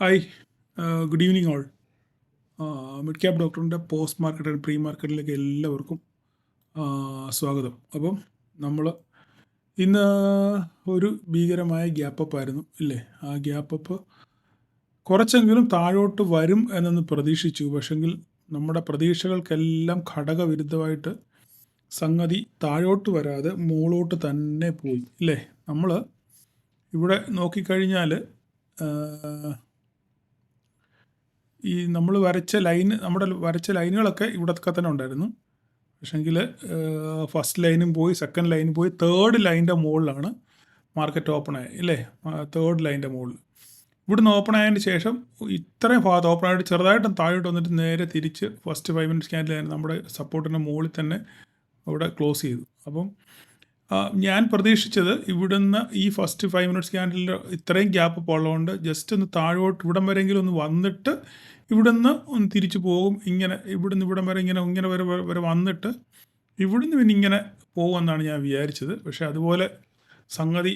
Hi, good evening all. Mid cap ഡോക്ടറിൻ്റെ post market and pre മാർക്കറ്റിലേക്ക് എല്ലാവർക്കും സ്വാഗതം. അപ്പം നമ്മൾ ഇന്ന് ഒരു ഭീകരമായ ഗ്യാപ്പ് അപ്പ് ആയിരുന്നു ഇല്ലേ? ആ ഗ്യാപ്പ് അപ്പ് കുറച്ചെങ്കിലും താഴോട്ട് വരും എന്നൊന്ന് പ്രതീക്ഷിച്ചു. പക്ഷെങ്കിൽ നമ്മുടെ പ്രതീക്ഷകൾക്കെല്ലാം ഘടകവിരുദ്ധമായിട്ട് സംഗതി താഴോട്ട് വരാതെ മുകളോട്ട് തന്നെ പോയി ഇല്ലേ? നമ്മൾ ഇവിടെ നോക്കിക്കഴിഞ്ഞാൽ ഈ നമ്മൾ നമ്മുടെ വരച്ച ലൈനുകളൊക്കെ ഇവിടെയൊക്കെ തന്നെ ഉണ്ടായിരുന്നു. പക്ഷെങ്കിൽ ഫസ്റ്റ് ലൈനും പോയി, സെക്കൻഡ് ലൈനും പോയി, തേർഡ് ലൈനിൻ്റെ മുകളിലാണ് മാർക്കറ്റ് ഓപ്പൺ ആയത് ഇല്ലേ? തേർഡ് ലൈനിൻ്റെ മുകളിൽ ഇവിടുന്ന് ഓപ്പൺ ആയതിന് ശേഷം ഇത്രയും ഭാഗത്ത് ഓപ്പൺ ആയിട്ട് ചെറുതായിട്ട് താഴോട്ട് വന്നിട്ട് നേരെ തിരിച്ച് ഫസ്റ്റ് 5 മിനിറ്റ്സ് ക്യാൻഡിൽ നമ്മുടെ സപ്പോർട്ടിൻ്റെ മുകളിൽ തന്നെ അവിടെ ക്ലോസ് ചെയ്തു. അപ്പം ഞാൻ പ്രതീക്ഷിച്ചത് ഇവിടുന്ന് ഈ ഫസ്റ്റ് 5 മിനിറ്റ്സ് ക്യാൻഡിൽ ഇത്രയും ഗ്യാപ്പ് ഉള്ളതുകൊണ്ട് ജസ്റ്റ് ഒന്ന് താഴോട്ട് ഇവിടം വരെയെങ്കിലും ഒന്ന് വന്നിട്ട് ഇവിടുന്ന് ഒന്ന് തിരിച്ചു പോകും. ഇവിടുന്ന് ഇവിടം വരെ ഇങ്ങനെ വരെ വന്നിട്ട് ഇവിടുന്ന് പിന്നെ ഇങ്ങനെ പോകുമെന്നാണ് ഞാൻ വിചാരിച്ചത്. പക്ഷേ അതുപോലെ സംഗതി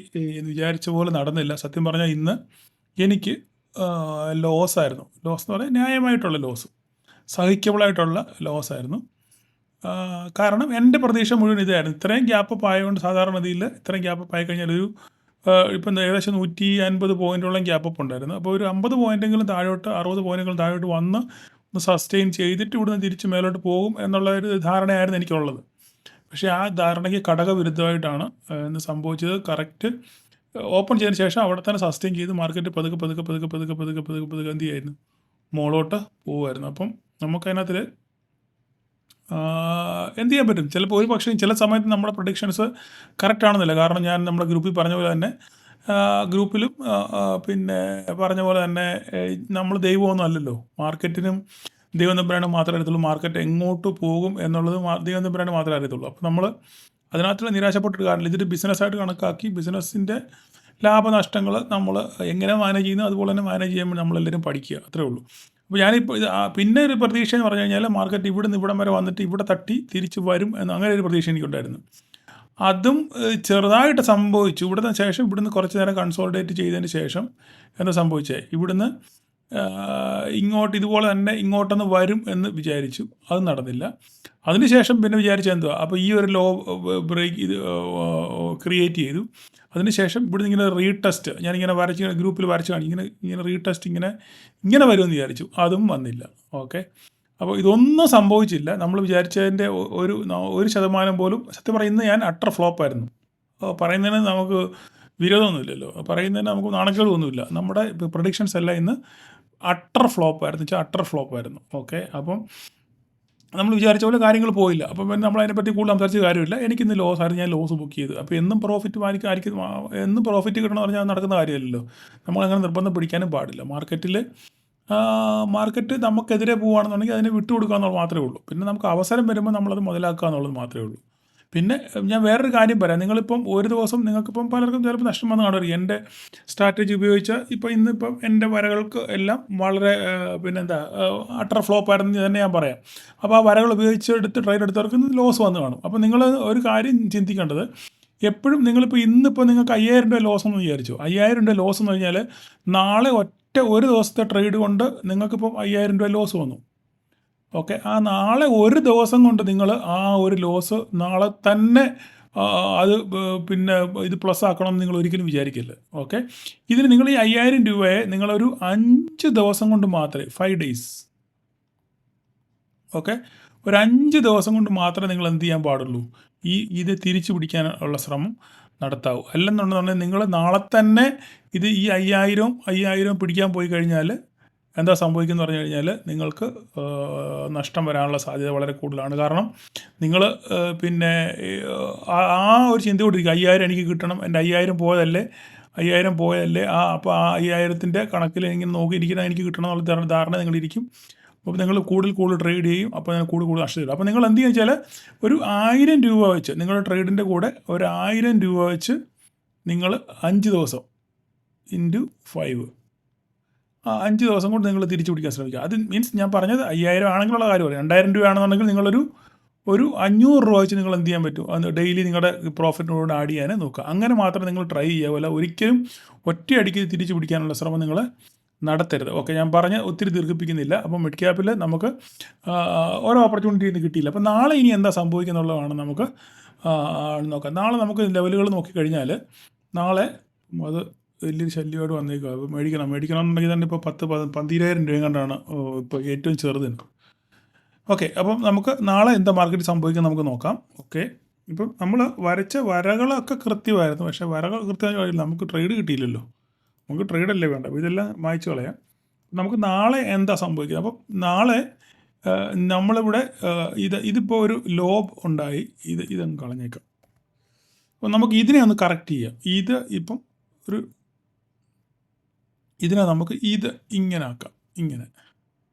വിചാരിച്ച പോലെ നടന്നില്ല. സത്യം പറഞ്ഞാൽ ഇന്ന് എനിക്ക് ലോസായിരുന്നു. ലോസ് എന്ന് പറഞ്ഞാൽ ന്യായമായിട്ടുള്ള ലോസ്, സഹിക്കബിളായിട്ടുള്ള ലോസായിരുന്നു. കാരണം എൻ്റെ പ്രതീക്ഷ മുഴുവൻ ഇതായിരുന്നു. ഇത്രയും ഗ്യാപ്പ് ആയതുകൊണ്ട് സാധാരണഗതിയിൽ ഇത്രയും ഗ്യാപ്പ് ആയി കഴിഞ്ഞാൽ ഇപ്പം ഏകദേശം 150 പോയിൻറ്റോളം ഗ്യാപ്പ് ഉണ്ടായിരുന്നു. അപ്പോൾ ഒരു 50 പോയിൻറ്റെങ്കിലും താഴോട്ട്, 60 പോയിൻറ്റെങ്കിലും താഴോട്ട് വന്ന് ഒന്ന് സസ്റ്റെയിൻ ചെയ്തിട്ട് ഇവിടുന്ന് തിരിച്ച് മേലോട്ട് പോകും എന്നുള്ള ഒരു ധാരണയായിരുന്നു എനിക്കുള്ളത്. പക്ഷേ ആ ധാരണയ്ക്ക് ഘടകവിരുദ്ധമായിട്ടാണ് ഇന്ന് സംഭവിച്ചത്. കറക്റ്റ് ഓപ്പൺ ചെയ്തതിന് ശേഷം അവിടെ തന്നെ സസ്റ്റെയിൻ ചെയ്ത് മാർക്കറ്റ് പതുക്കെ എന്ത് ചെയ്യായിരുന്നു, മുകളോട്ട് പോകുമായിരുന്നു. അപ്പം നമുക്കതിനകത്തിൽ എന്ത് ചെയ്യാൻ പറ്റും? ചിലപ്പോൾ ഒരു പക്ഷേ ചില സമയത്ത് നമ്മുടെ പ്രൊഡിക്ഷൻസ് കറക്റ്റ് ആണെന്നില്ല. കാരണം ഞാൻ നമ്മുടെ ഗ്രൂപ്പിൽ പറഞ്ഞ പോലെ തന്നെ ഗ്രൂപ്പിലും പിന്നെ പറഞ്ഞ പോലെ തന്നെ നമ്മൾ ദൈവമൊന്നും അല്ലല്ലോ. മാർക്കറ്റിനും ദൈവം തമ്പുരാനും മാത്രമേ അറിയത്തുള്ളൂ. മാർക്കറ്റ് എങ്ങോട്ട് പോകും എന്നുള്ളത് ദൈവം തമ്പുരാനും മാത്രമേ അറിയത്തുള്ളൂ. അപ്പോൾ നമ്മൾ അതിനകത്തുള്ള നിരാശപ്പെട്ടിട്ട് കാര്യമില്ല. ഇതൊരു ബിസിനസ്സായിട്ട് കണക്കാക്കി ബിസിനസ്സിൻ്റെ ലാഭനഷ്ടങ്ങൾ നമ്മൾ എങ്ങനെ മാനേജ് ചെയ്യുന്നു അതുപോലെ തന്നെ മാനേജ് ചെയ്യുമ്പോൾ നമ്മളെല്ലാവരും പഠിക്കുക, അത്രേ ഉള്ളൂ. അപ്പോൾ ഞാനിപ്പോൾ പിന്നെ ഒരു പ്രതീക്ഷ എന്ന് പറഞ്ഞു കഴിഞ്ഞാൽ മാർക്കറ്റ് ഇവിടുന്ന് ഇവിടം വരെ വന്നിട്ട് ഇവിടെ തട്ടി തിരിച്ച് വരും അങ്ങനെ ഒരു പ്രതീക്ഷ എനിക്കുണ്ടായിരുന്നു. അതും ചെറുതായിട്ട് സംഭവിച്ചു. ഇവിടുന്ന് ശേഷം ഇവിടുന്ന് കുറച്ച് നേരം കൺസോൾട്ടേറ്റ് ചെയ്തതിന് ശേഷം എന്താ സംഭവിച്ചത്, ഇവിടുന്ന് ഇങ്ങോട്ട് ഇതുപോലെ തന്നെ ഇങ്ങോട്ടൊന്ന് വരും എന്ന് വിചാരിച്ചു. അത് നടന്നില്ല. അതിനുശേഷം പിന്നെ വിചാരിച്ചത് എന്തുവാ, അപ്പോൾ ഈ ഒരു ലോ ബ്രേക്ക് ക്രിയേറ്റ് ചെയ്തു. അതിനുശേഷം ഇവിടുന്ന് ഇങ്ങനെ റീടെസ്റ്റ് ഞാനിങ്ങനെ ഗ്രൂപ്പിൽ വരച്ച് കാണി ഇങ്ങനെ റീടെസ്റ്റ് ഇങ്ങനെ വരുമെന്ന് വിചാരിച്ചു. അതും വന്നില്ല. ഓക്കെ, അപ്പോൾ ഇതൊന്നും സംഭവിച്ചില്ല. നമ്മൾ വിചാരിച്ചതിൻ്റെ ഒരു ശതമാനം പോലും. സത്യം പറയുന്നത് ഞാൻ അട്ടർ ഫ്ലോപ്പായിരുന്നു. പറയുന്നതിന് നമുക്ക് വിരോധമൊന്നുമില്ലല്ലോ, പറയുന്നതിന് നമുക്ക് നാണക്കേടൊന്നുമില്ല. നമ്മുടെ പ്രൊഡിക്ഷൻസ് എല്ലാം ഇന്ന് അട്ടർ ഫ്ലോപ്പായിരുന്നു. ഓക്കെ, അപ്പം നമ്മൾ വിചാരിച്ച പോലെ കാര്യങ്ങൾ പോയില്ല. അപ്പം പിന്നെ നമ്മൾ അതിനെപ്പറ്റി കൂടുതൽ സംസാരിച്ച കാര്യമില്ല. എനിക്കിന്ന് ലോസ് ആയിരുന്നു, ഞാൻ ലോസ് ബുക്ക് ചെയ്തു. അപ്പോൾ എന്നും പ്രോഫിറ്റ് എന്നും പ്രോഫിറ്റ് കിട്ടണമെന്ന് പറഞ്ഞാൽ നടക്കുന്ന കാര്യമല്ലല്ലോ. നമ്മളങ്ങനെ നിർബന്ധം പിടിക്കാനും പാടില്ല. മാർക്കറ്റ് നമുക്കെതിരെ പോവുകയാണെന്നുണ്ടെങ്കിൽ അതിനെ വിട്ടുകൊടുക്കുക എന്നുള്ളത് മാത്രമേ ഉള്ളൂ. പിന്നെ നമുക്ക് അവസരം വരുമ്പോൾ നമ്മളത് മുതലാക്കുക എന്നുള്ളത് മാത്രമേ ഉള്ളൂ. പിന്നെ ഞാൻ വേറൊരു കാര്യം പറയാം. നിങ്ങളിപ്പം ഒരു ദിവസം നിങ്ങൾക്കിപ്പം പലർക്കും ചിലപ്പോൾ നഷ്ടം വന്ന് കാണുമായിരിക്കും. എൻ്റെ സ്ട്രാറ്റജി ഉപയോഗിച്ച് ഇന്നിപ്പം എൻ്റെ വരകൾക്ക് എല്ലാം വളരെ അട്ടർ ഫ്ലോപ്പായിരുന്നു തന്നെ ഞാൻ പറയാം. അപ്പോൾ ആ വരകൾ ഉപയോഗിച്ച് ട്രേഡ് എടുത്തവർക്ക് ലോസ് വന്ന് കാണും. അപ്പോൾ നിങ്ങൾ ഒരു കാര്യം ചിന്തിക്കേണ്ടത്, എപ്പോഴും നിങ്ങളിപ്പോൾ ഇന്നിപ്പോൾ നിങ്ങൾക്ക് 5000 രൂപ ലോസ് എന്ന് വിചാരിച്ചു. 5000 രൂപ ലോസ് എന്ന് കഴിഞ്ഞാൽ നാളെ ഒരു ദിവസത്തെ ട്രേഡ് കൊണ്ട് നിങ്ങൾക്കിപ്പം 5000 രൂപ ലോസ് വന്നു. ഓക്കെ, ആ നാളെ ഒരു ദിവസം കൊണ്ട് നിങ്ങൾ ആ ഒരു ലോസ് നാളെ തന്നെ അത് പിന്നെ ഇത് പ്ലസ് ആക്കണമെന്ന് നിങ്ങൾ ഒരിക്കലും വിചാരിക്കില്ല. ഓക്കെ, ഇതിന് നിങ്ങൾ ഈ 5000 രൂപയെ നിങ്ങളൊരു 5 ദിവസം കൊണ്ട് മാത്രമേ 5 ഡേയ്സ്, ഓക്കെ, ഒരു 5 ദിവസം കൊണ്ട് മാത്രമേ നിങ്ങൾ എന്ത് ചെയ്യാൻ പാടുള്ളൂ, ഇത് തിരിച്ചു പിടിക്കാനുള്ള ശ്രമം നടത്താവൂ. അല്ലെന്നുണ്ടെന്നുണ്ടെങ്കിൽ നിങ്ങൾ നാളെ തന്നെ ഇത് ഈ 5000 പിടിക്കാൻ പോയി കഴിഞ്ഞാൽ എന്താ സംഭവിക്കുന്നത് പറഞ്ഞു കഴിഞ്ഞാൽ നിങ്ങൾക്ക് നഷ്ടം വരാനുള്ള സാധ്യത വളരെ കൂടുതലാണ്. കാരണം നിങ്ങൾ പിന്നെ ആ ഒരു ചിന്തയോടിരിക്കും, 5000 എനിക്ക് കിട്ടണം, എൻ്റെ 5000 പോയതല്ലേ അപ്പോൾ ആ 5000ത്തിൻ്റെ കണക്കിൽ ഇങ്ങനെ നോക്കിയിരിക്കണം, എനിക്ക് കിട്ടണം എന്നുള്ള ധാരണ നിങ്ങളിരിക്കും. അപ്പോൾ നിങ്ങൾ കൂടുതൽ ട്രേഡ് ചെയ്യും. അപ്പോൾ നിങ്ങൾ കൂടുതൽ നഷ്ടം. അപ്പോൾ നിങ്ങൾ എന്ത് ചെയ്യുക വെച്ചാൽ ഒരു 1000 രൂപ വെച്ച് നിങ്ങളുടെ ട്രേഡിൻ്റെ കൂടെ ഒരു 1000 രൂപ വെച്ച് നിങ്ങൾ 5 ദിവസം ഇൻറ്റു 5 5 ദിവസം കൊണ്ട് നിങ്ങൾ തിരിച്ചു പിടിക്കാൻ ശ്രമിക്കുക. അത് മീൻസ് ഞാൻ പറഞ്ഞത് 5000 ആണെങ്കിലുള്ള കാര്യം പറയും. 2000 രൂപയാണെന്നുണ്ടെങ്കിൽ നിങ്ങളൊരു 500 രൂപ വെച്ച് നിങ്ങൾ എന്ത് ചെയ്യാൻ പറ്റും, അത് ഡെയിലി നിങ്ങളുടെ പ്രോഫിറ്റിനോട് ആഡ് ചെയ്യാനേ നോക്കുക. അങ്ങനെ മാത്രമേ നിങ്ങൾ ട്രൈ ചെയ്യാവില്ല. ഒരിക്കലും ഒറ്റയടിക്ക് തിരിച്ചു പിടിക്കാനുള്ള ശ്രമം നിങ്ങൾ നടത്തരുത്. ഓക്കെ, ഞാൻ പറഞ്ഞ് ഒത്തിരി ദീർഘിപ്പിക്കുന്നില്ല. അപ്പം മിഡ് ക്യാപ്പിൽ നമുക്ക് ഓരോ ഓപ്പർച്യൂണിറ്റി ഇന്ന് കിട്ടിയില്ല. അപ്പം നാളെ ഇനി എന്താ സംഭവിക്കുന്നുള്ളതാണ് നമുക്ക് നോക്കാം. നാളെ നമുക്ക് ലെവലുകൾ നോക്കിക്കഴിഞ്ഞാൽ നാളെ അത് വലിയൊരു ശല്യമായിട്ട് വന്നേക്കുക. അപ്പോൾ മേടിക്കണം എന്നുണ്ടെങ്കിൽ തന്നെ ഇപ്പോൾ 12,000 രൂപയും കണ്ടാണ് ഇപ്പോൾ ഏറ്റവും ചെറുതിന്. ഓക്കെ, അപ്പം നമുക്ക് നാളെ എന്താ മാർക്കറ്റ് സംഭവിക്കുന്നത് നമുക്ക് നോക്കാം. ഓക്കെ, ഇപ്പം നമ്മൾ വരച്ച വരകളൊക്കെ കൃത്യമായിരുന്നു, പക്ഷേ വരകൾ കൃത്യമായി നമുക്ക് ട്രേഡ് കിട്ടിയില്ലല്ലോ. നമുക്ക് ട്രേഡല്ലേ വേണ്ട, അപ്പോൾ ഇതെല്ലാം മായ്ച്ചു കളയാം. നമുക്ക് നാളെ എന്താ സംഭവിക്കുക? അപ്പം നാളെ നമ്മളിവിടെ ഇതിപ്പോൾ ഒരു ലോബ് ഉണ്ടായി, ഇതങ്ങ് കളഞ്ഞേക്കാം. അപ്പം നമുക്ക് ഇതിനെ ഒന്ന് കറക്റ്റ് ചെയ്യാം. ഇത് ഇപ്പം ഇതിനെ നമുക്ക് ഇങ്ങനെ ആക്കാം, ഇങ്ങനെ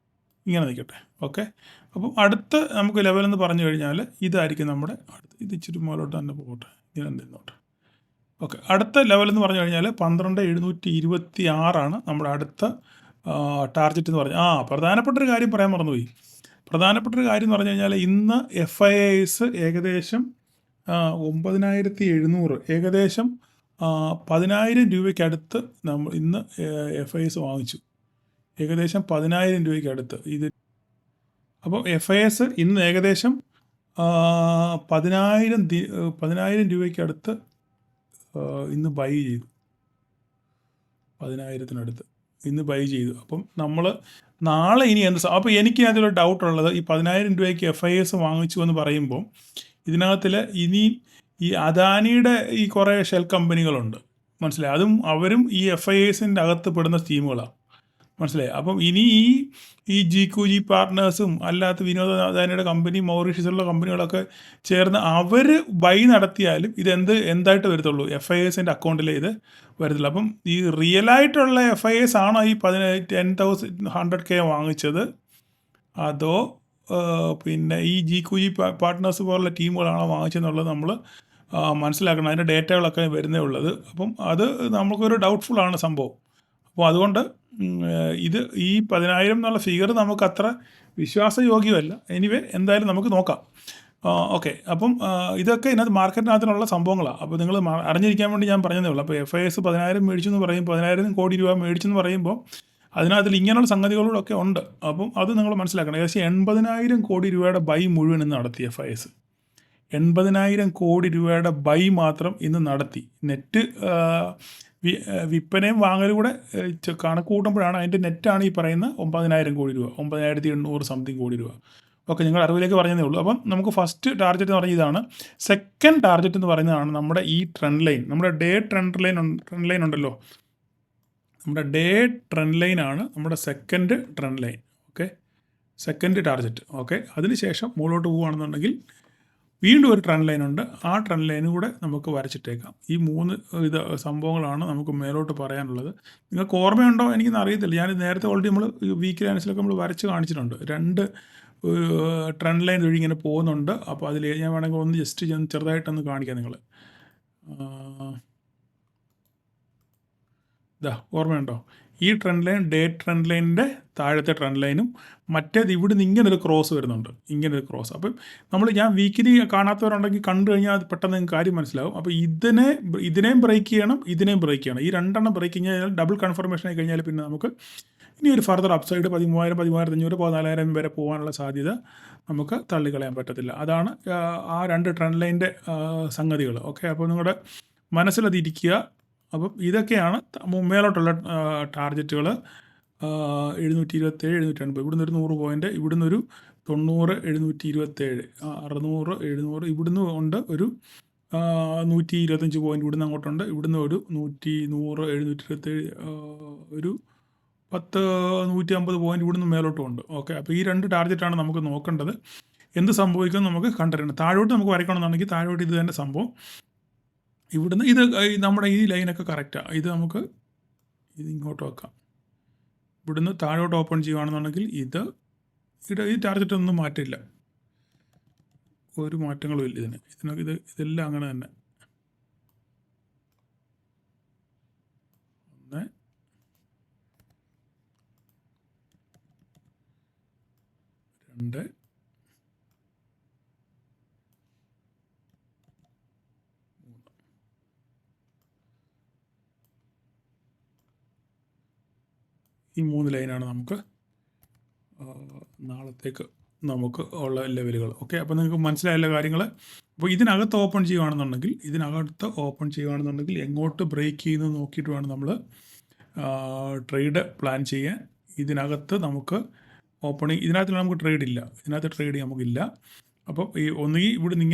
നിൽക്കട്ടെ. ഓക്കെ, അപ്പം അടുത്ത നമുക്ക് ലെവലെന്ന് പറഞ്ഞു കഴിഞ്ഞാൽ ഇതായിരിക്കും നമ്മുടെ അടുത്ത്. ഇത് ഇച്ചിരി മുകളിലോട്ട് തന്നെ പോകട്ടെ, ഇങ്ങനെ നിന്നോട്ടെ. ഓക്കെ, അടുത്ത ലെവലെന്ന് പറഞ്ഞു കഴിഞ്ഞാൽ 12,726 നമ്മുടെ അടുത്ത ടാർഗറ്റ് എന്ന് പറഞ്ഞാൽ. പ്രധാനപ്പെട്ടൊരു കാര്യം പറയാൻ മറന്നുപോയി. പ്രധാനപ്പെട്ടൊരു കാര്യം എന്ന് പറഞ്ഞു കഴിഞ്ഞാൽ ഇന്ന് FIIs ഏകദേശം 9,700, ഏകദേശം 10,000 രൂപയ്ക്കടുത്ത് നമ്മൾ ഇന്ന് FIIs വാങ്ങിച്ചു. ഏകദേശം 10,000 രൂപയ്ക്കടുത്ത് ഇത്. അപ്പോൾ FIIs ഇന്ന് ഏകദേശം 10,000 രൂപയ്ക്കടുത്ത് ഇന്ന് ബൈ ചെയ്തു. 10,000-ത്തിനടുത്ത് ഇന്ന് ബൈ ചെയ്തു. അപ്പം നമ്മൾ നാളെ ഇനി അപ്പോൾ എനിക്ക് അതിലൊരു ഡൗട്ടുള്ളത്, ഈ 10,000 രൂപയ്ക്ക് FIIs വാങ്ങിച്ചു എന്ന് പറയുമ്പോൾ ഇതിനകത്തിൽ ഇനിയും ഈ അദാനിയുടെ ഈ കുറേ ഷെൽ കമ്പനികളുണ്ട്, മനസ്സിലായി. അവരും ഈ FIIസിൻ്റെ അകത്ത് പെടുന്ന സ്കീമുകളാണ്, മനസ്സിലായി. അപ്പം ഇനി ഈ GQG പാർട്ട്നേഴ്സും അല്ലാത്ത വിനോദ അദാനിയുടെ കമ്പനി, മൗറീഷ്യസിലുള്ള കമ്പനികളൊക്കെ ചേർന്ന് അവർ ബൈ നടത്തിയാലും എന്തായിട്ട് വരത്തുള്ളൂ? FIIസിൻ്റെ അക്കൗണ്ടിൽ ഇത് വരത്തില്ല. അപ്പം ഈ റിയലായിട്ടുള്ള FIIs ആണോ ഈ 10,100K വാങ്ങിച്ചത്, അതോ പിന്നെ ഈ GQG പാർട്ട്നേഴ്സ് പോലുള്ള ടീമുകളാണോ വാങ്ങിച്ചതെന്നുള്ളത് നമ്മൾ മനസ്സിലാക്കണം. അതിൻ്റെ ഡേറ്റകളൊക്കെ വരുന്നേ ഉള്ളത്. അപ്പം അത് നമുക്കൊരു ഡൗട്ട്ഫുള്ളാണ് സംഭവം. അപ്പോൾ അതുകൊണ്ട് ഈ 10,000 എന്നുള്ള ഫിഗർ നമുക്ക് അത്ര വിശ്വാസയോഗ്യമല്ല. എനിവേ, എന്തായാലും നമുക്ക് നോക്കാം. ഓക്കെ, അപ്പം ഇതൊക്കെ ഇതിനകത്ത് മാർക്കറ്റിനകത്തിനുള്ള സംഭവങ്ങളാണ്. അപ്പോൾ നിങ്ങൾ അറിഞ്ഞിരിക്കാൻ വേണ്ടി ഞാൻ പറഞ്ഞതേ ഉള്ളൂ. അപ്പോൾ FIIs 10,000 മേടിച്ചു എന്ന് പറയും, 10,000 കോടി രൂപ മേടിച്ചെന്ന് പറയുമ്പോൾ അതിനകത്തിൽ ഇങ്ങനെയുള്ള സംഗതികളോടൊക്കെ ഉണ്ട്. അപ്പം അത് നിങ്ങൾ മനസ്സിലാക്കണം. ഏകദേശം 80,000 കോടി രൂപയുടെ ബൈ മുഴുവൻ ഇന്ന് നടത്തി FIIs. 80,000 കോടി രൂപയുടെ ബൈ മാത്രം ഇന്ന് നടത്തി. നെറ്റ് വിൽപ്പനയും വാങ്ങലും കൂടെ കണക്ക് കൂട്ടുമ്പോഴാണ് അതിൻ്റെ നെറ്റാണ് ഈ പറയുന്ന 9,000 കോടി രൂപ, 9,800 സംതിങ് കോടി രൂപ. ഓക്കെ, നിങ്ങൾ അറിവിലേക്ക് പറഞ്ഞതേ ഉള്ളൂ. അപ്പം നമുക്ക് ഫസ്റ്റ് ടാർഗറ്റ് എന്ന് പറഞ്ഞ ഇതാണ്. സെക്കൻഡ് ടാർഗറ്റ് എന്ന് പറയുന്നതാണ് നമ്മുടെ ഈ ട്രെൻഡ് ലൈൻ, നമ്മുടെ ഡേ ട്രെൻഡ് ലൈൻ ഉണ്ടല്ലോ. നമ്മുടെ ഡേ ട്രെൻഡ് ലൈനാണ് നമ്മുടെ second trend line. Okay, second target. Okay, അതിനുശേഷം മുകളിലോട്ട് പോവുകയാണെന്നുണ്ടെങ്കിൽ വീണ്ടും ഒരു ട്രെൻഡ് ലൈൻ ഉണ്ട്. ആ ട്രെൻഡ് ലൈനും കൂടെ നമുക്ക് വരച്ചിട്ടേക്കാം. ഈ 3 സംഭവങ്ങളാണ് നമുക്ക് മേലോട്ട് പറയാനുള്ളത്. നിങ്ങൾക്ക് ഓർമ്മയുണ്ടോ എനിക്കൊന്നും അറിയത്തില്ല. ഞാൻ നേരത്തെ ഓൾറെഡി നമ്മൾ വീക്കിലി ആൻസിലൊക്കെ നമ്മൾ വരച്ച് കാണിച്ചിട്ടുണ്ട്. 2 ട്രെൻഡ് ലൈൻ വഴി ഇങ്ങനെ പോകുന്നുണ്ട്. അപ്പോൾ അതിൽ ഞാൻ വേണമെങ്കിൽ ഒന്ന് ജസ്റ്റ് ചെറുതായിട്ടൊന്ന് കാണിക്കാം നിങ്ങൾ. ഓർമ്മയുണ്ടോ? ഈ ട്രെൻഡ് ലൈൻ ഡേ ട്രെൻഡ് ലൈനിൻ്റെ താഴത്തെ ട്രെൻഡ് ലൈനും മറ്റേത് ഇവിടുന്ന് ഇങ്ങനൊരു ക്രോസ് വരുന്നുണ്ട്, ഇങ്ങനൊരു ക്രോസ്. അപ്പം ഞാൻ വീക്കിലി കാണാത്തവരുണ്ടെങ്കിൽ കണ്ടു കഴിഞ്ഞാൽ അത് പെട്ടെന്ന് നിങ്ങൾക്ക് കാര്യം മനസ്സിലാവും. അപ്പോൾ ഇതിനെയും ബ്രേക്ക് ചെയ്യണം, ഇതിനെയും ബ്രേക്ക് ചെയ്യണം. ഈ 2 ബ്രേക്ക് കഴിഞ്ഞാൽ ഡബിൾ കൺഫർമേഷൻ ആയി കഴിഞ്ഞാൽ പിന്നെ നമുക്ക് ഇനി ഒരു ഫർദർ അപ്സൈഡ് 13,000, 13,500, 14,000 വരെ പോകാനുള്ള സാധ്യത നമുക്ക് തള്ളിക്കളയാൻ പറ്റത്തില്ല. അതാണ് ആ 2 ട്രെൻഡ് ലൈൻ്റെ സംഗതികൾ. ഓക്കെ, അപ്പോൾ നിങ്ങളുടെ മനസ്സിലതിരിക്കുക. അപ്പം ഇതൊക്കെയാണ് മേലോട്ടുള്ള ടാർഗറ്റുകൾ. 727, 780, ഇവിടുന്ന് ഒരു 100 പോയിൻ്റ്, ഇവിടുന്ന് ഒരു 90, 727, 600, 700, ഇവിടുന്ന് ഉണ്ട് ഒരു 125 പോയിൻ്റ്, ഇവിടുന്ന് അങ്ങോട്ടുണ്ട്. ഇവിടുന്ന് ഒരു 100, 727, ഒരു 150 പോയിൻ്റ് ഇവിടുന്ന് മേലോട്ടും ഉണ്ട്. ഓക്കെ, അപ്പോൾ ഈ 2 ടാർഗറ്റാണ് നമുക്ക് നോക്കേണ്ടത്. എന്ത് സംഭവിക്കുമെന്ന് നമുക്ക് കണ്ടറിയണം. താഴോട്ട് നമുക്ക് വരയ്ക്കണമെന്നുണ്ടെങ്കിൽ താഴോട്ട് ഇത് തന്നെ സംഭവം. ഇവിടുന്ന് നമ്മുടെ ഈ ലൈനൊക്കെ കറക്റ്റാണ്. ഇത് ഇങ്ങോട്ട് വെക്കാം. ഇവിടുന്ന് താഴോട്ട് ഓപ്പൺ ചെയ്യുകയാണെന്നുണ്ടെങ്കിൽ ഈ ടാർഗറ്റ് ഒന്നും മാറ്റില്ല, ഒരു മാറ്റങ്ങളും ഇല്ല ഇതെല്ലാം അങ്ങനെ തന്നെ. 1, 2, ഈ 3 ലൈനാണ് നമുക്ക് നാളത്തേക്ക് നമുക്ക് ഉള്ള ലെവലുകൾ. ഓക്കെ, അപ്പോൾ നിങ്ങൾക്ക് മനസ്സിലായല്ലോ കാര്യങ്ങൾ. അപ്പോൾ ഇതിനകത്ത് ഓപ്പൺ ചെയ്യുകയാണെന്നുണ്ടെങ്കിൽ എങ്ങോട്ട് ബ്രേക്ക് ചെയ്യുന്നത് നോക്കിയിട്ട് വേണം നമ്മൾ ട്രേഡ് പ്ലാൻ ചെയ്യാൻ. ഇതിനകത്ത് നമുക്ക് ഇതിനകത്ത് നമുക്ക് ട്രേഡ് ഇല്ല, ഇതിനകത്ത് ട്രേഡ് നമുക്കില്ല. അപ്പോൾ ഈ ഒന്നുകിൽ ഇവിടുന്ന്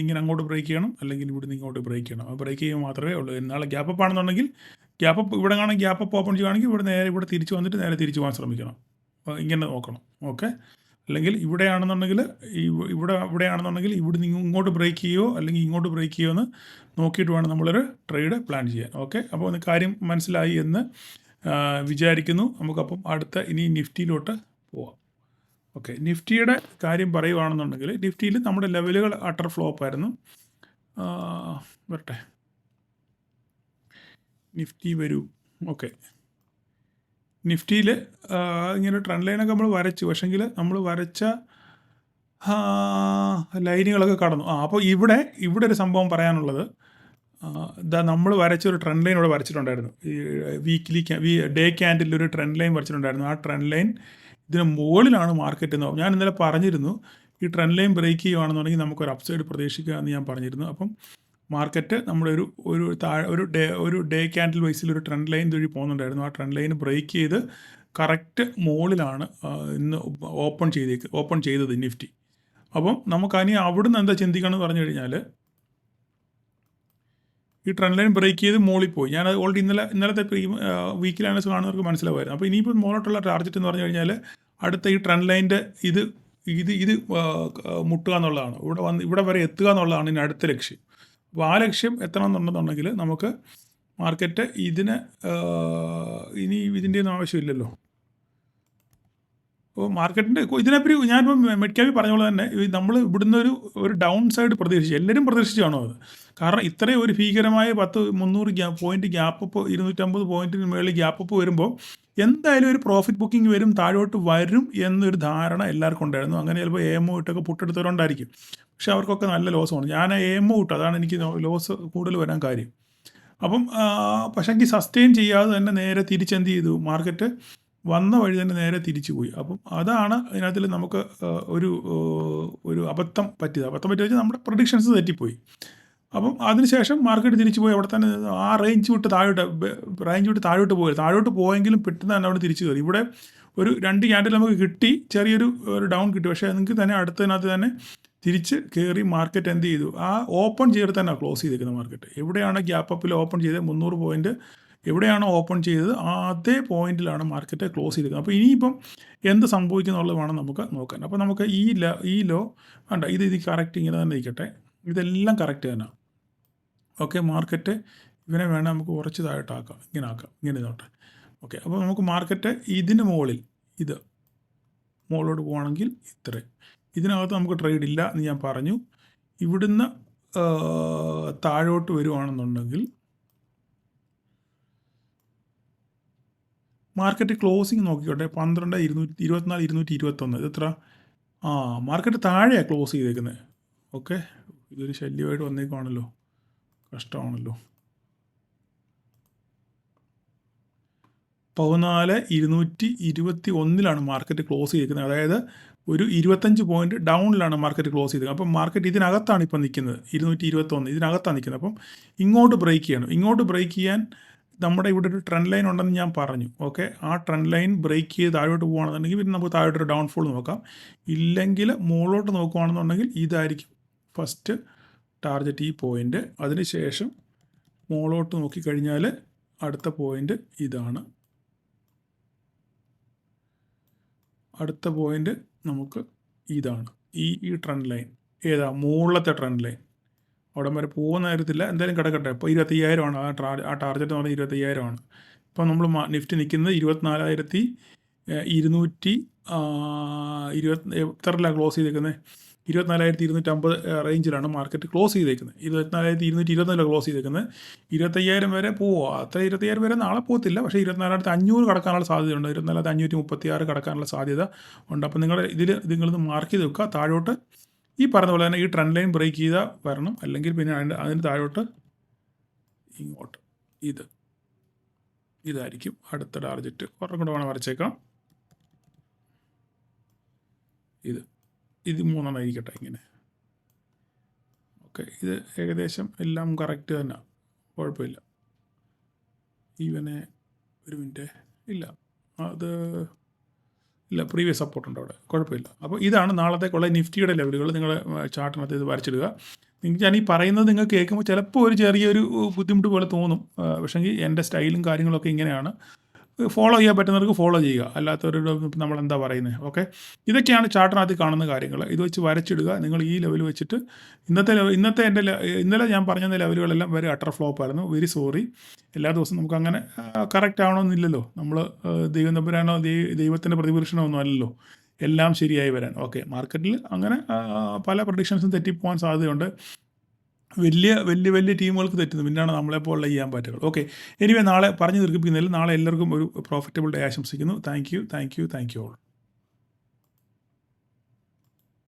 ഇങ്ങനെ അങ്ങോട്ട് ബ്രേക്ക് ചെയ്യണം, അല്ലെങ്കിൽ ഇവിടുന്ന് ഇങ്ങോട്ട് ബ്രേക്ക് ചെയ്യണം. അത് ബ്രേക്ക് ചെയ്യുമ്പോൾ മാത്രമേ ഉള്ളൂ. നാളെ ഗ്യാപ്പ് അപ്പ് ആണെന്നുണ്ടെങ്കിൽ ഇവിടെ കാണാൻ ഗ്യാപ്പ് അപ്പ് ഓപ്പൺ ചെയ്യുകയാണെങ്കിൽ ഇവിടെ തിരിച്ച് വന്നിട്ട് നേരെ തിരിച്ച് പോകാൻ ശ്രമിക്കണം. ഇങ്ങനെ നോക്കണം. ഓക്കെ, അല്ലെങ്കിൽ ഇവിടെയാണെന്നുണ്ടെങ്കിൽ ഇവിടുന്ന് ഇങ്ങോട്ട് ബ്രേക്ക് ചെയ്യുമോ അല്ലെങ്കിൽ ഇങ്ങോട്ട് ബ്രേക്ക് ചെയ്യുമോ എന്ന് നോക്കിയിട്ട് വേണം നമ്മളൊരു ട്രേഡ് പ്ലാൻ ചെയ്യാൻ. ഓക്കെ, അപ്പോൾ കാര്യം മനസ്സിലായി എന്ന് വിചാരിക്കുന്നു. നമുക്കപ്പം അടുത്ത ഇനി നിഫ്റ്റിയിലോട്ട് പോവാം. ഓക്കെ, നിഫ്റ്റിയുടെ കാര്യം പറയുകയാണെന്നുണ്ടെങ്കിൽ നിഫ്റ്റിയിൽ നമ്മുടെ ലെവലുകൾ അട്ടർ ഫ്ലോപ്പ് ആയിരുന്നു. വരട്ടെ, നിഫ്റ്റി വരൂ. ഓക്കെ, നിഫ്റ്റിയിൽ ഇങ്ങനെ ട്രെൻഡ് ലൈനൊക്കെ നമ്മൾ വരച്ചു, പക്ഷെങ്കിൽ നമ്മൾ വരച്ച ലൈനുകളൊക്കെ കടന്നു. അപ്പോൾ ഇവിടെ ഒരു സംഭവം പറയാനുള്ളത്, നമ്മൾ വരച്ചൊരു ട്രെൻഡ് ലൈൻ ഇവിടെ വരച്ചിട്ടുണ്ടായിരുന്നു. ഈ ഡേ ക്യാൻഡിൽ ഒരു ട്രെൻഡ് ലൈൻ വരച്ചിട്ടുണ്ടായിരുന്നു. ആ ട്രെൻഡ് ലൈൻ ഇതിന് മുകളിലാണ് മാർക്കറ്റ് എന്ന് ഞാൻ ഇന്നലെ പറഞ്ഞിരുന്നു. ഈ ട്രെൻഡ് ലൈൻ ബ്രേക്ക് ചെയ്യുകയാണെന്നുണ്ടെങ്കിൽ നമുക്കൊരു അപ്സൈഡ് പ്രതീക്ഷിക്കുക എന്ന് ഞാൻ പറഞ്ഞിരുന്നു. അപ്പം മാർക്കറ്റ് നമ്മുടെ ഒരു ഡേ ക്യാൻഡിൽ വൈസിൽ ഒരു ട്രെൻഡ് ലൈൻ വഴി പോകുന്നുണ്ടായിരുന്നു. ആ ട്രെൻഡ് ലൈൻ ബ്രേക്ക് ചെയ്ത് കറക്റ്റ് മുകളിലാണ് ഇന്ന് ഓപ്പൺ ചെയ്തത് നിഫ്റ്റി. അപ്പം നമുക്കനി അവിടുന്ന് എന്താ ചിന്തിക്കണം എന്ന് പറഞ്ഞു കഴിഞ്ഞാൽ, ഈ ട്രെൻഡ് ലൈൻ ബ്രേക്ക് ചെയ്ത് മുകളിൽ പോയി. ഞാനത് ഓൾറെഡി ഇന്നലത്തെ വീക്കിലി അനലിസ്റ്റ് കാണുന്നവർക്ക് മനസ്സിലാവുമായിരുന്നു. അപ്പോൾ ഇനിയിപ്പോൾ മുകളിലോട്ടുള്ള ടാർഗറ്റ് എന്ന് പറഞ്ഞു കഴിഞ്ഞാൽ അടുത്ത ഈ ട്രെൻഡ് ലൈൻ്റെ ഇത് മുട്ടുക എന്നുള്ളതാണ്. ഇവിടെ വരെ എത്തുക എന്നുള്ളതാണ് ഇനി അടുത്ത ലക്ഷ്യം. അപ്പോൾ ആ ലക്ഷ്യം എത്തണമെന്നുണ്ടെന്നുണ്ടെങ്കിൽ നമുക്ക് മാർക്കറ്റ് ഇനി ഇതിൻ്റെ ഒന്നും ആവശ്യമില്ലല്ലോ. അപ്പോൾ മാർക്കറ്റിൻ്റെ ഇതിനെപ്പറ്റി ഞാനിപ്പോൾ മെഡ്ക്യാബി പറഞ്ഞ പോലെ തന്നെ നമ്മൾ ഇവിടുന്ന് ഒരു ഡൗൺ സൈഡ് എല്ലാവരും പ്രതീക്ഷിച്ച് കാണും അത്. കാരണം ഇത്രയും ഒരു ഭീകരമായ 300 പോയിൻറ്റ് ഗ്യാപ്പപ്പ്, 250 പോയിൻറ്റിന് മുകളിൽ ഗ്യാപ്പപ്പ് വരുമ്പോൾ എന്തായാലും ഒരു പ്രോഫിറ്റ് ബുക്കിംഗ് വരും, താഴോട്ട് വരും എന്നൊരു ധാരണ എല്ലാവർക്കും ഉണ്ടായിരുന്നു. അങ്ങനെ ചിലപ്പോൾ AMO ഇട്ടൊക്കെ പുട്ടെടുത്തവരുണ്ടായിരിക്കും. പക്ഷെ അവർക്കൊക്കെ നല്ല ലോസമാണ്. ഞാൻ AMO ഇട്ടു, അതാണ് എനിക്ക് ലോസ് കൂടുതൽ വരാൻ കാര്യം. അപ്പം പക്ഷേ എനിക്ക് സസ്റ്റെയിൻ ചെയ്യാതെ തന്നെ നേരെ തിരിച്ചെന്ത് ചെയ്തു, മാർക്കറ്റ് വന്ന വഴി തന്നെ നേരെ തിരിച്ചു പോയി. അപ്പം അതാണ് അതിനകത്തിൽ നമുക്ക് ഒരു അബദ്ധം പറ്റിയത് വെച്ചാൽ നമ്മുടെ പ്രഡിക്ഷൻസ് തെറ്റിപ്പോയി. അപ്പം അതിനുശേഷം മാർക്കറ്റ് തിരിച്ചു പോയി അവിടെ തന്നെ ആ റേഞ്ച് വിട്ട് താഴോട്ട് പോയെങ്കിലും പെട്ടെന്ന് തന്നെ അവിടെ തിരിച്ചു കയറി. ഇവിടെ ഒരു 2 ക്യാൻഡിൽ നമുക്ക് കിട്ടി, ചെറിയൊരു ഡൗൺ കിട്ടി. പക്ഷേ നിങ്ങൾക്ക് തന്നെ അടുത്തതിനകത്ത് തന്നെ തിരിച്ച് കയറി മാർക്കറ്റ് എന്ത് ചെയ്തു, ആ ഓപ്പൺ ചെയ്തിട്ട് തന്നെ ക്ലോസ് ചെയ്തിരിക്കുന്നത്. മാർക്കറ്റ് എവിടെയാണ് ഗ്യാപ്പ് അപ്പിൽ ഓപ്പൺ ചെയ്തത് 300 പോയിൻറ്റ് എവിടെയാണോ ഓപ്പൺ ചെയ്തത് അതേ പോയിന്റിലാണ് മാർക്കറ്റ് ക്ലോസ് ചെയ്തിരിക്കുന്നത്. അപ്പോൾ ഇനിയിപ്പം എന്ത് സംഭവിക്കുന്നുള്ളത് വേണം നമുക്ക് നോക്കാൻ. അപ്പോൾ നമുക്ക് ഈ ലോ വേണ്ട, ഇത് കറക്റ്റ് ഇങ്ങനെ തന്നെ ഇരിക്കട്ടെ, ഇതെല്ലാം കറക്റ്റ് തന്നെ. ഓക്കെ, മാർക്കറ്റ് ഇവനെ വേണം നമുക്ക് കുറച്ച് താഴോട്ടാക്കാം, ഇങ്ങനെ നോട്ടെ. ഓക്കെ, അപ്പോൾ നമുക്ക് മാർക്കറ്റ് ഇതിന് മുകളിൽ മുകളിലോട്ട് പോകണമെങ്കിൽ ഇതിനകത്ത് നമുക്ക് ട്രേഡ് ഇല്ല എന്ന് ഞാൻ പറഞ്ഞു. ഇവിടുന്ന് താഴോട്ട് വരുവാണെന്നുണ്ടെങ്കിൽ മാർക്കറ്റ് ക്ലോസിങ് നോക്കിക്കോട്ടെ, 12,224,221. ഇതെത്ര? മാർക്കറ്റ് താഴെയാണ് ക്ലോസ് ചെയ്തേക്കുന്നത്. ഓക്കെ, ഇതൊരു ശല്യമായിട്ട് വന്നേക്കുവാണല്ലോ, കഷ്ടമാണല്ലോ. 14,221 മാർക്കറ്റ് ക്ലോസ് ചെയ്തിരിക്കുന്നത്. അതായത് ഒരു 25 പോയിൻറ്റ് ഡൗണിലാണ് മാർക്കറ്റ് ക്ലോസ് ചെയ്തത്. അപ്പം മാർക്കറ്റ് ഇതിനകത്താണ് ഇപ്പം നിൽക്കുന്നത്, 221 ഇതിനകത്താണ് നിൽക്കുന്നത്. അപ്പം ഇങ്ങോട്ട് ബ്രേക്ക് ചെയ്യണം. ഇങ്ങോട്ട് ബ്രേക്ക് ചെയ്യാൻ നമ്മുടെ ഇവിടെ ഒരു ട്രെൻഡ് ലൈൻ ഉണ്ടെന്ന് ഞാൻ പറഞ്ഞു. ഓക്കെ, ആ ട്രെൻഡ് ലൈൻ ബ്രേക്ക് ചെയ്ത് താഴോട്ട് പോകുകയാണെന്നുണ്ടെങ്കിൽ പിന്നെ നമുക്ക് താഴോട്ടൊരു ഡൗൺഫോൾ നോക്കാം. ഇല്ലെങ്കിൽ മുകളിലോട്ട് നോക്കുകയാണെന്നുണ്ടെങ്കിൽ ഇതായിരിക്കും ഫസ്റ്റ് ടാർഗറ്റ്, ഈ പോയിൻ്റ്. അതിനുശേഷം മുകളിലോട്ട് നോക്കിക്കഴിഞ്ഞാൽ അടുത്ത പോയിൻ്റ് ഇതാണ്. അടുത്ത പോയിൻ്റ് നമുക്ക് ഇതാണ്, ഈ ട്രെൻഡ് ലൈൻ. മുകളിലത്തെ ട്രെൻഡ് ലൈൻ. അവിടെ വരെ പോകുന്ന കാര്യത്തില്ല, എന്തായാലും കിടക്കട്ടെ. ഇപ്പോൾ 25,000 ആ ടാർഗറ്റ് എന്ന് പറഞ്ഞാൽ 25,000. ഇപ്പോൾ നമ്മൾ നിഫ്റ്റി നിൽക്കുന്നത് 24,220 എത്രയിലാണ് ക്ലോസ് ചെയ്തേക്കുന്നത്? 24,250 റേഞ്ചിലാണ് മാർക്കറ്റ് ക്ലോസ് ചെയ്തേക്കുന്നത്. 24,224 ക്ലോസ് ചെയ്തേക്കുന്നത്. 25,000 വരെ പോവുക. അത്ര 25,000 വരെ നാളെ പോകത്തില്ല, പക്ഷേ 24,500 കടക്കാനുള്ള സാധ്യതയുണ്ട്. 24,536 കടക്കാനുള്ള സാധ്യത ഉണ്ട്. അപ്പോൾ നിങ്ങളിത് മാർക്ക് ചെയ്ത് വെക്കുക. താഴോട്ട് ഈ പറഞ്ഞ പോലെ തന്നെ ഈ ട്രെൻഡ് ലൈൻ ബ്രേക്ക് ചെയ്താൽ വരണം, അല്ലെങ്കിൽ പിന്നെ അതിന് താഴോട്ട് ഇങ്ങോട്ട് ഇതായിരിക്കും അടുത്ത ടാർഗറ്റ്. ഒരെണ്ണം കൂടെ വേണം വരച്ചേക്കാം. ഇത് 3 ആയിരിക്കട്ടെ ഇങ്ങനെ. ഓക്കെ, ഇത് ഏകദേശം എല്ലാം കറക്റ്റ് തന്നെ, കുഴപ്പമില്ല. ഈവനെ ഒരു മിനിറ്റ്, അത് ഇല്ല, പ്രീവിയസ് സപ്പോർട്ട് ഉണ്ട് അവിടെ, കുഴപ്പമില്ല. അപ്പോൾ ഇതാണ് നാളത്തേക്കുള്ള നിഫ്റ്റിയുടെ ലെവലുകൾ. നിങ്ങൾ ചാർട്ടിനകത്ത് ഇത് വരച്ചിടുക. ഞാൻ ഈ പറയുന്നത് നിങ്ങൾക്ക് കേൾക്കുമ്പോൾ ചിലപ്പോൾ ഒരു ചെറിയൊരു ബുദ്ധിമുട്ട് പോലെ തോന്നും. പക്ഷേങ്കിൽ എൻ്റെ സ്റ്റൈലും കാര്യങ്ങളൊക്കെ ഇങ്ങനെയാണ്. ഫോളോ ചെയ്യാൻ പറ്റുന്നവർക്ക് ഫോളോ ചെയ്യുക, അല്ലാത്തവരുടെ നമ്മളെന്താ പറയുന്നത്. ഓക്കെ, ഇതൊക്കെയാണ് ചാർട്ടിനകത്ത് കാണുന്ന കാര്യങ്ങൾ. ഇത് വെച്ച് വരച്ചിടുക. നിങ്ങൾ ഈ ലെവൽ വെച്ചിട്ട് ഇന്നലെ ഞാൻ പറഞ്ഞ ലെവലുകളെല്ലാം വെരി അട്ടർ ഫ്ലോപ്പ് ആയിരുന്നു. Very sorry. എല്ലാ ദിവസവും നമുക്ക് അങ്ങനെ കറക്റ്റ് ആവണമെന്നില്ലല്ലോ. നമ്മൾ ദൈവം തമ്പുരാനോ ദൈവത്തിൻ്റെ പ്രതിപുരുഷനോ അല്ലല്ലോ എല്ലാം ശരിയായി വരാൻ. ഓക്കെ, മാർക്കറ്റിൽ അങ്ങനെ പല പ്രഡിക്ഷൻസും തെറ്റിപ്പോകാൻ സാധ്യതയുണ്ട്. വലിയ ടീമുകൾക്ക് തെറ്റുന്നു, പിന്നെയാണ് നമ്മളെപ്പോലുള്ള ചെയ്യാൻ പറ്റുക. ഓക്കെ, എനിവേ നാളെ പറഞ്ഞു തീർപ്പിക്കുന്നില്ല. നാളെ എല്ലാവർക്കും ഒരു പ്രോഫിറ്റബിൾ ഡേ ആശംസിക്കുന്നു. Thank you all.